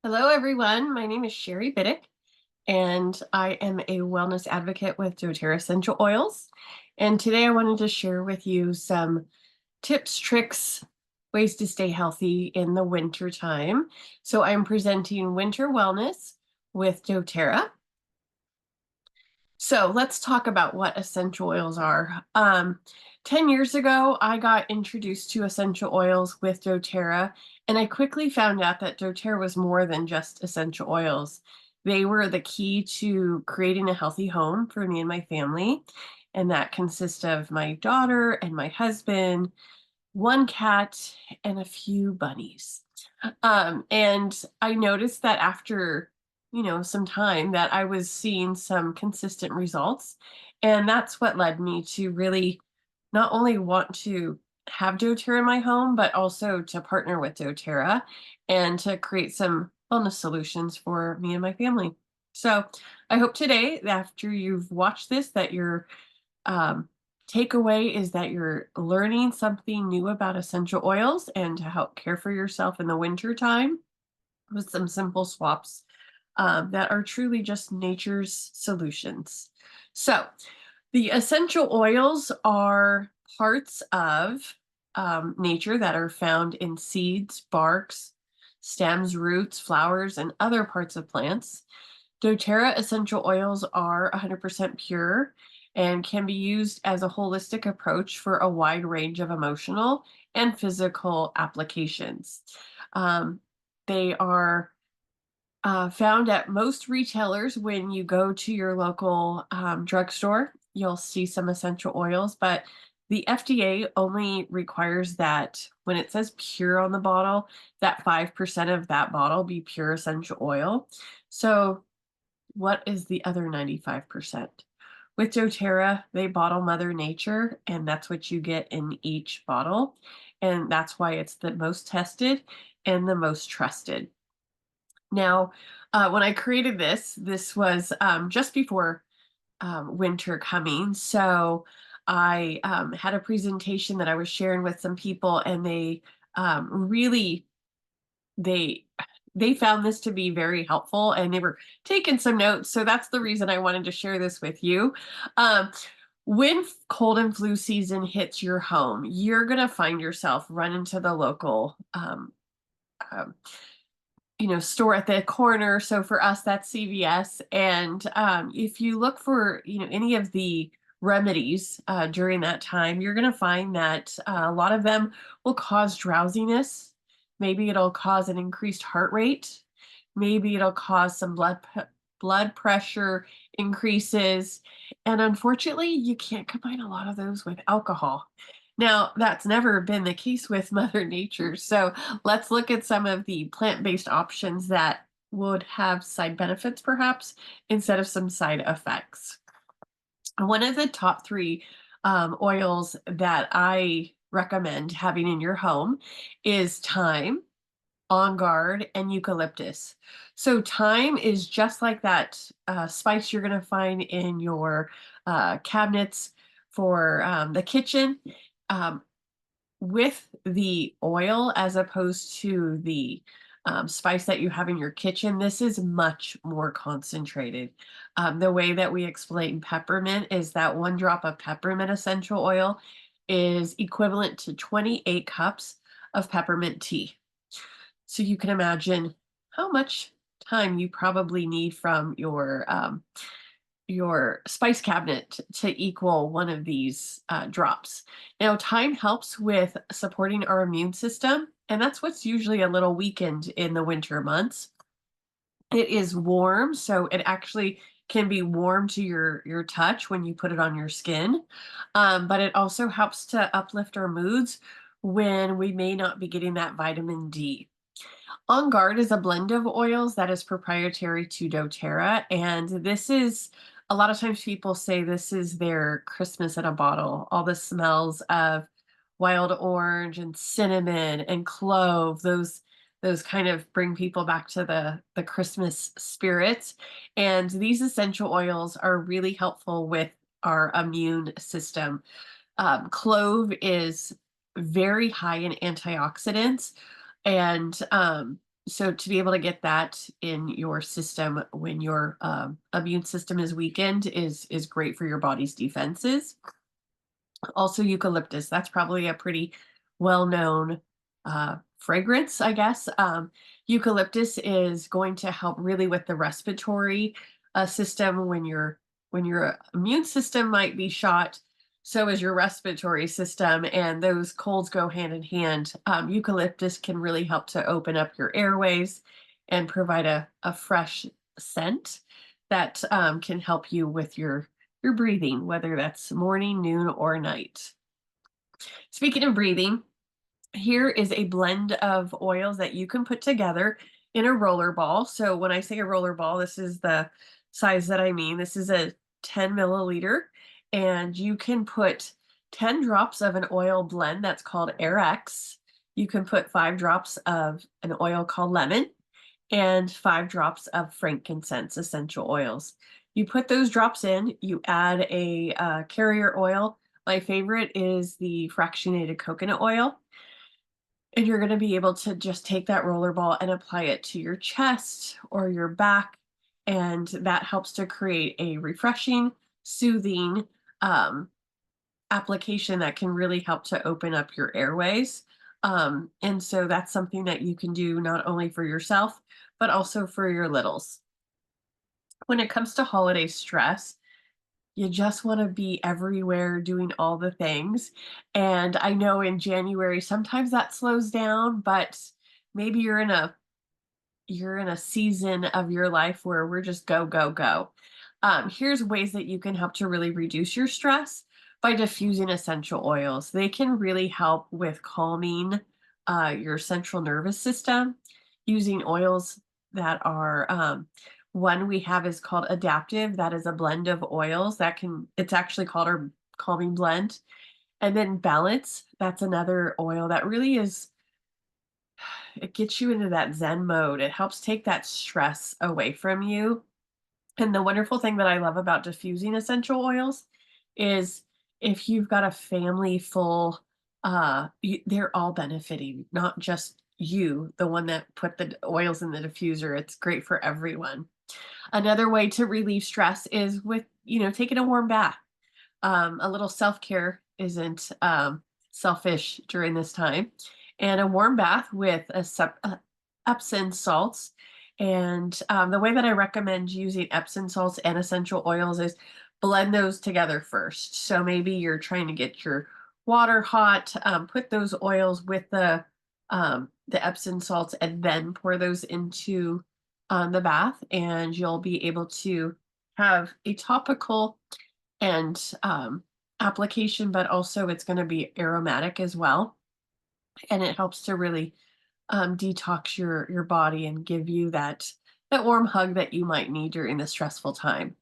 Hello, everyone. My name is Sherry Biddick, and I am a wellness advocate with doTERRA Essential Oils. And today I wanted to share with you some tips, tricks, ways to stay healthy in the winter time. So I'm presenting Winter Wellness with doTERRA. So let's talk about what essential oils are. 10 years ago, I got introduced to essential oils with doTERRA, and I quickly found out that doTERRA was more than just essential oils. They were the key to creating a healthy home for me and my family. And that consists of my daughter and my husband, one cat, and a few bunnies. And I noticed that after, some time that I was seeing some consistent results. And that's what led me to really not only want to have doTERRA in my home, but also to partner with doTERRA and to create some wellness solutions for me and my family. So I hope today, after you've watched this, that you're um, takeaway is that you're learning something new about essential oils and to help care for yourself in the winter time with some simple swaps that are truly just nature's solutions. So, the essential oils are parts of nature that are found in seeds, barks, stems, roots, flowers, and other parts of plants. doTERRA essential oils are 100% pure and can be used as a holistic approach for a wide range of emotional and physical applications. Um, they are found at most retailers. When you go to your local drugstore, you'll see some essential oils, but the FDA only requires that when it says pure on the bottle, that 5% of that bottle be pure essential oil. So what is the other 95%? With doTERRA, they bottle Mother Nature, and that's what you get in each bottle. And that's why it's the most tested and the most trusted. Now, when I created this was just before winter coming. So I had a presentation that I was sharing with some people, and they really they they found this to be very helpful and they were taking some notes. So that's the reason I wanted to share this with you. Um, when cold and flu season hits your home, you're going to find yourself running to the local um, store at the corner. So for us, that's CVS. And if you look for, any of the remedies during that time, you're going to find that a lot of them will cause drowsiness. Maybe it'll cause an increased heart rate. Maybe it'll cause some blood pressure increases. And unfortunately, you can't combine a lot of those with alcohol. Now, that's never been the case with Mother Nature. So let's look at some of the plant-based options that would have side benefits perhaps instead of some side effects. One of the top three oils that I recommend having in your home is thyme, on guard, and eucalyptus. So thyme is just like that spice you're going to find in your cabinets for the kitchen. Um, with the oil as opposed to the spice that you have in your kitchen, this is much more concentrated. The way that we explain peppermint is that 1 drop of peppermint essential oil is equivalent to 28 cups of peppermint tea. So you can imagine how much time you probably need from your spice cabinet to equal one of these drops. Now, thyme helps with supporting our immune system, and that's what's usually a little weakened in the winter months. It is warm, so it actually can be warm to your touch when you put it on your skin, but it also helps to uplift our moods when we may not be getting that vitamin D. On Guard is a blend of oils that is proprietary to doTERRA, and this is a lot of times people say this is their Christmas in a bottle. All the smells of wild orange and cinnamon and clove, those kind of bring people back to the Christmas spirit. And these essential oils are really helpful with our immune system. Clove is very high in antioxidants, and So to be able to get that in your system when your immune system is weakened is great for your body's defenses. Also, eucalyptus. That's probably a pretty well-known fragrance, I guess. Eucalyptus is going to help really with the respiratory system when your immune system might be shot. So is your respiratory system, and those colds go hand in hand. Eucalyptus can really help to open up your airways and provide a fresh scent that can help you with your breathing, whether that's morning, noon, or night. Speaking of breathing, here is a blend of oils that you can put together in a roller ball. So when I say a roller ball, this is the size that I mean. This is a 10 milliliter, and you can put 10 drops of an oil blend that's called RX. You can put 5 drops of an oil called lemon, and 5 drops of frankincense essential oils. You put those drops in, you add a carrier oil. My favorite is the fractionated coconut oil. And you're going to be able to just take that roller ball and apply it to your chest or your back. And that helps to create a refreshing, soothing application that can really help to open up your airways. And so that's something that you can do not only for yourself, but also for your littles. When it comes to holiday stress, you just want to be everywhere doing all the things. And I know in January, sometimes that slows down, but maybe you're in a season of your life where we're just go, go, go. Here's ways that you can help to really reduce your stress by diffusing essential oils. They can really help with calming your central nervous system using oils that are, one we have is called adaptive. That is a blend of oils that can, it's actually called our calming blend. And then balance, that's another oil that really is, it gets you into that Zen mode. It helps take that stress away from you. And the wonderful thing that I love about diffusing essential oils is if you've got a family full, they're all benefiting, not just you, the one that put the oils in the diffuser. It's great for everyone. Another way to relieve stress is with, taking a warm bath. A little self-care isn't selfish during this time. And a warm bath with Epsom salts. And the way that I recommend using Epsom salts and essential oils is blend those together first. So maybe you're trying to get your water hot, put those oils with the Epsom salts, and then pour those into the bath, and you'll be able to have a topical and application, but also it's going to be aromatic as well, and it helps to really detox your body and give you that warm hug that you might need during the stressful time.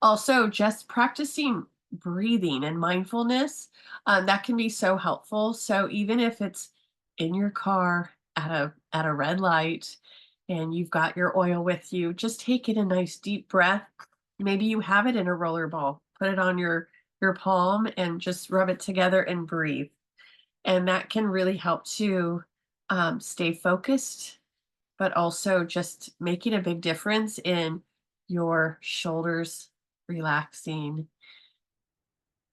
Also, just practicing breathing and mindfulness, that can be so helpful. So even if it's in your car at a red light and you've got your oil with you, just take in a nice deep breath. Maybe you have it in a roller ball. Put it on your palm and just rub it together and breathe. And that can really help to stay focused, but also just making a big difference in your shoulders relaxing.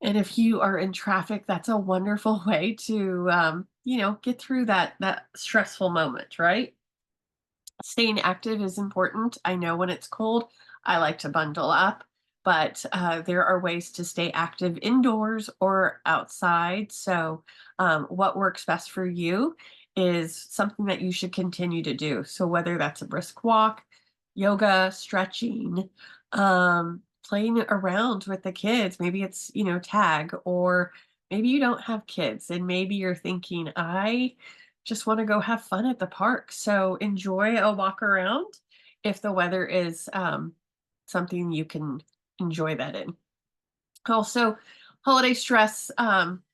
And if you are in traffic, that's a wonderful way to, get through that stressful moment, right? Staying active is important. I know when it's cold, I like to bundle up, but there are ways to stay active indoors or outside. So, what works best for you is something that you should continue to do. So, whether that's a brisk walk, yoga, stretching, playing around with the kids, maybe it's, tag, or maybe you don't have kids and maybe you're thinking, I just want to go have fun at the park. So enjoy a walk around if the weather is something you can enjoy that in. Also, holiday stress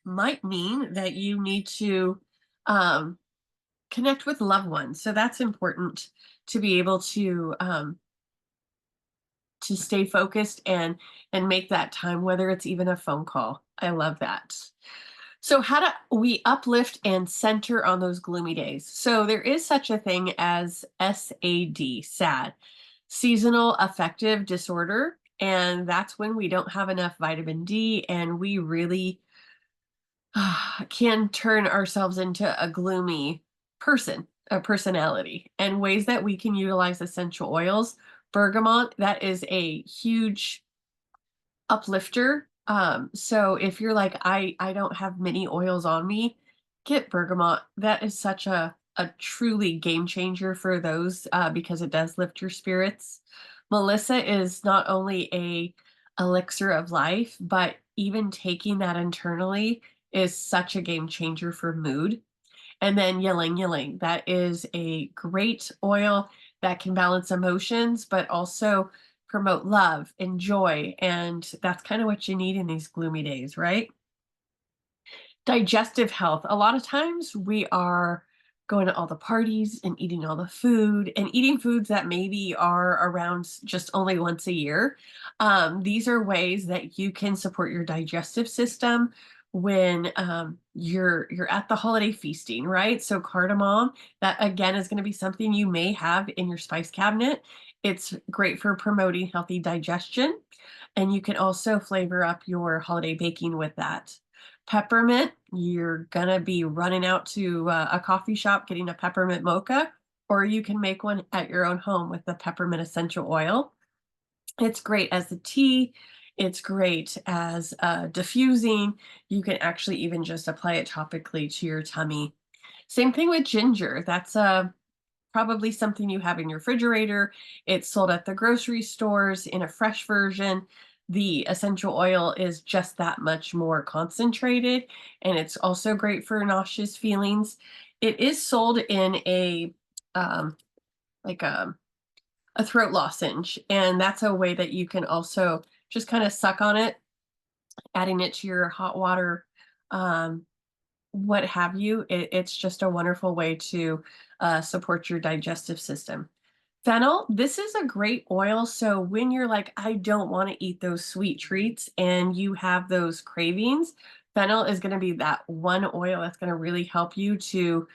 might mean that you need to um, connect with loved ones. So that's important to be able to stay focused and make that time, whether it's even a phone call. I love that. So, how do we uplift and center on those gloomy days? So, there is such a thing as SAD, SAD, seasonal affective disorder. And that's when we don't have enough vitamin D and we really can turn ourselves into a gloomy person, a personality, and ways that we can utilize essential oils. Bergamot, that is a huge uplifter. So if you're like, I don't have many oils on me, get bergamot. That is such a truly game changer for those because it does lift your spirits. Melissa is not only a elixir of life, but even taking that internally is such a game changer for mood. And then ylang ylang, that is a great oil that can balance emotions, but also promote love and joy. And that's kind of what you need in these gloomy days, right? Digestive health. A lot of times we are going to all the parties and eating all the food and eating foods that maybe are around just only once a year. These are ways that you can support your digestive system when you're at the holiday feasting, right? So cardamom, that again is going to be something you may have in your spice cabinet. It's great for promoting healthy digestion, and you can also flavor up your holiday baking with that. Peppermint, you're gonna be running out to a coffee shop getting a peppermint mocha, or you can make one at your own home with the peppermint essential oil. It's great as a tea. It's great as diffusing. You can actually even just apply it topically to your tummy. Same thing with ginger. That's probably something you have in your refrigerator. It's sold at the grocery stores in a fresh version. The essential oil is just that much more concentrated, and it's also great for nauseous feelings. It is sold in a um, like a throat lozenge, and that's a way that you can also just kind of suck on it, adding it to your hot water, um, what have you. It's just a wonderful way to support your digestive system. Fennel, this is a great oil. So when you're like, I don't want to eat those sweet treats and you have those cravings, fennel is going to be that one oil that's going to really help you to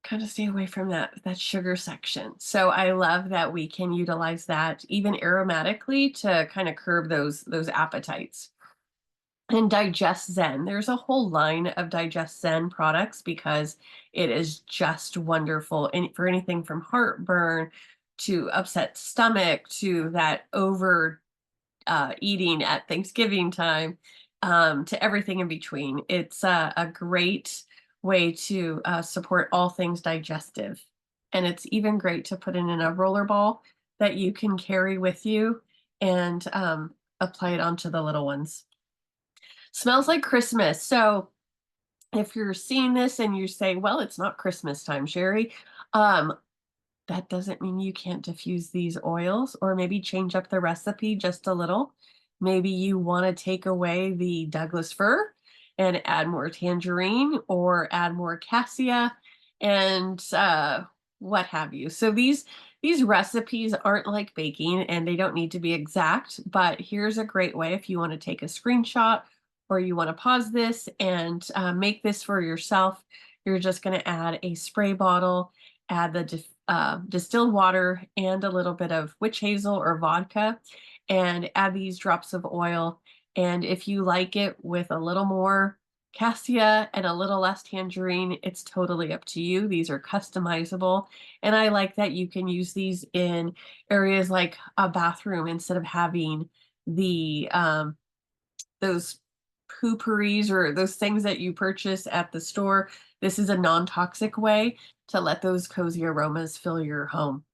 kind of stay away from that sugar section. So I love that we can utilize that even aromatically to kind of curb those appetites. And Digest Zen. There's a whole line of Digest Zen products because it is just wonderful and for anything from heartburn to upset stomach to that over eating at Thanksgiving time, to everything in between. It's a great way to support all things digestive. And it's even great to put in a roller ball that you can carry with you and apply it onto the little ones. Smells like Christmas. So if you're seeing this and you say, well, it's not Christmas time, Sherry, um, that doesn't mean you can't diffuse these oils or maybe change up the recipe just a little. Maybe you want to take away the Douglas fir and add more tangerine or add more cassia and what have you. So these recipes aren't like baking and they don't need to be exact, but here's a great way if you want to take a screenshot or you want to pause this and make this for yourself. You're just going to add a spray bottle, add the distilled water and a little bit of witch hazel or vodka, and add these drops of oil. And if you like it with a little more cassia and a little less tangerine, it's totally up to you. These are customizable. And I like that you can use these in areas like a bathroom instead of having the those pooperies or those things that you purchase at the store. This is a non-toxic way to let those cozy aromas fill your home.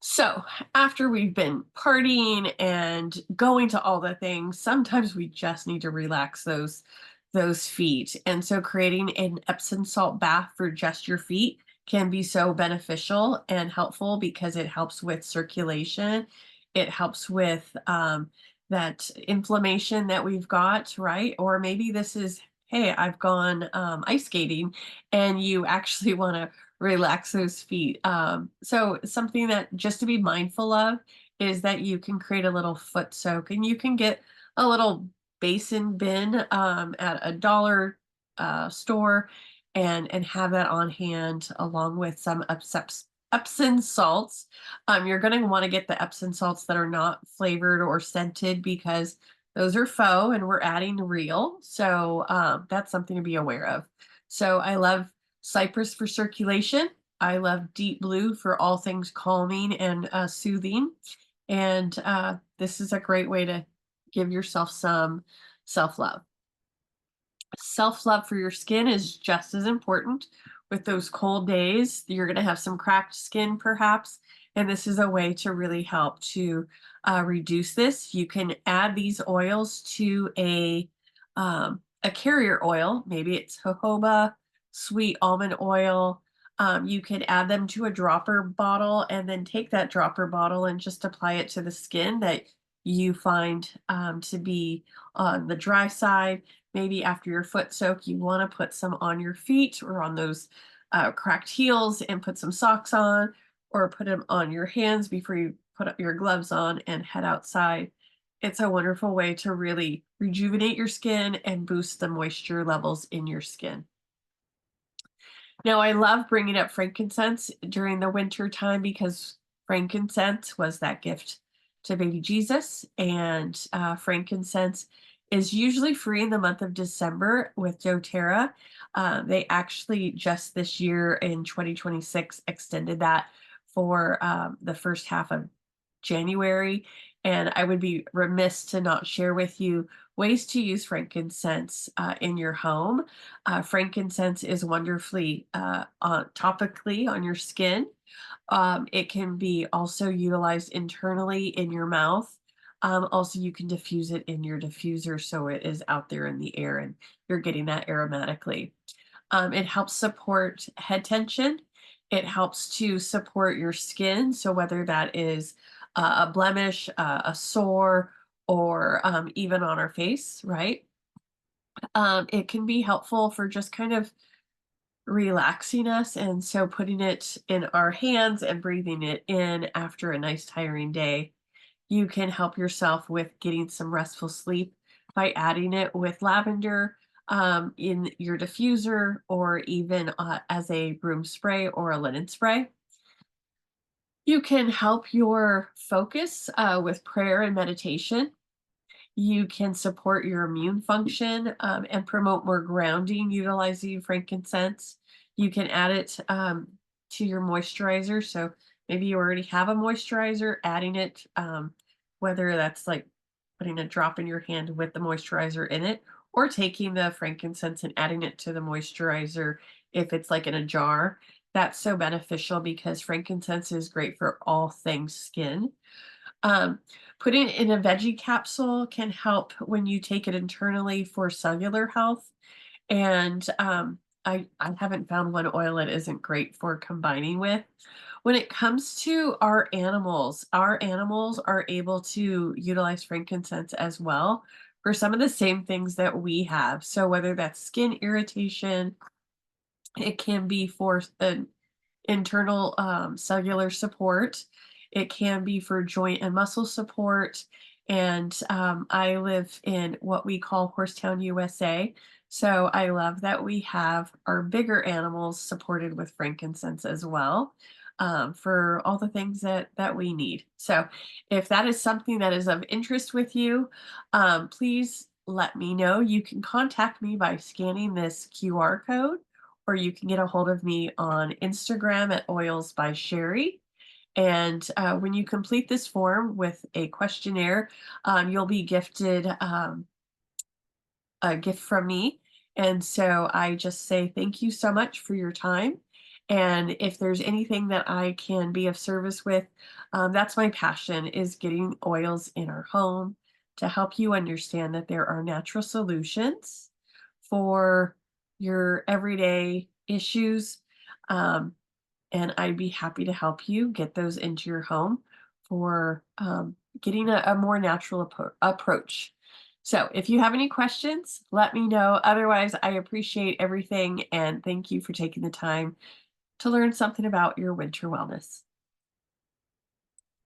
So, after we've been partying and going to all the things, sometimes we just need to relax those feet. And so creating an Epsom salt bath for just your feet can be so beneficial and helpful because it helps with circulation. It helps with that inflammation that we've got, right? Or maybe this is, hey, I've gone ice skating and you actually want to relax those feet. So something that just to be mindful of is that you can create a little foot soak and you can get a little basin bin at a dollar store and have that on hand along with some Epsom salts. You're going to want to get the Epsom salts that are not flavored or scented because those are faux and we're adding real. So that's something to be aware of. So I love cypress for circulation. I love deep blue for all things calming and soothing. And this is a great way to give yourself some self love. Self love for your skin is just as important. With those cold days, you're going to have some cracked skin, perhaps. And this is a way to really help to reduce this. You can add these oils to a carrier oil. Maybe it's jojoba, sweet almond oil. You can add them to a dropper bottle and then take that dropper bottle and just apply it to the skin that you find to be on the dry side. Maybe after your foot soak, you want to put some on your feet or on those cracked heels and put some socks on, or put them on your hands before you put up your gloves on and head outside. It's a wonderful way to really rejuvenate your skin and boost the moisture levels in your skin. Now, I love bringing up frankincense during the winter time because frankincense was that gift to baby Jesus, and frankincense is usually free in the month of December with doTERRA. They actually just this year in 2026 extended that for the first half of January. And I would be remiss to not share with you ways to use frankincense in your home. Frankincense is wonderfully topically on your skin. It can be also utilized internally in your mouth. Also, you can diffuse it in your diffuser so it is out there in the air and you're getting that aromatically. It helps support head tension. It helps to support your skin. So whether that is a blemish, a sore, or even on our face, right? It can be helpful for just kind of relaxing us. And so putting it in our hands and breathing it in after a nice tiring day, you can help yourself with getting some restful sleep by adding it with lavender in your diffuser or even as a room spray or a linen spray. You can help your focus with prayer and meditation. You can support your immune function and promote more grounding utilizing frankincense. You can add it to your moisturizer. So maybe you already have a moisturizer, adding it, whether that's like putting a drop in your hand with the moisturizer in it, or taking the frankincense and adding it to the moisturizer if it's like in a jar. That's so beneficial because frankincense is great for all things skin. Um, Putting it in a veggie capsule can help when you take it internally for cellular health. And I haven't found one oil that isn't great for combining with. When it comes to our animals are able to utilize frankincense as well for some of the same things that we have. So whether that's skin irritation, it can be for an internal cellular support. It can be for joint and muscle support. And I live in what we call Horsetown, USA. So I love that we have our bigger animals supported with frankincense as well for all the things that we need. So if that is something that is of interest with you, please let me know. You can contact me by scanning this QR code, or you can get a hold of me on Instagram at Oils by Sherry. And when you complete this form with a questionnaire, you'll be gifted a gift from me. And so I just say thank you so much for your time. And if there's anything that I can be of service with, that's my passion, is getting oils in our home to help you understand that there are natural solutions for your everyday issues. Um, and I'd be happy to help you get those into your home for getting a more natural approach. So if you have any questions, let me know. Otherwise, I appreciate everything and thank you for taking the time to learn something about your winter wellness.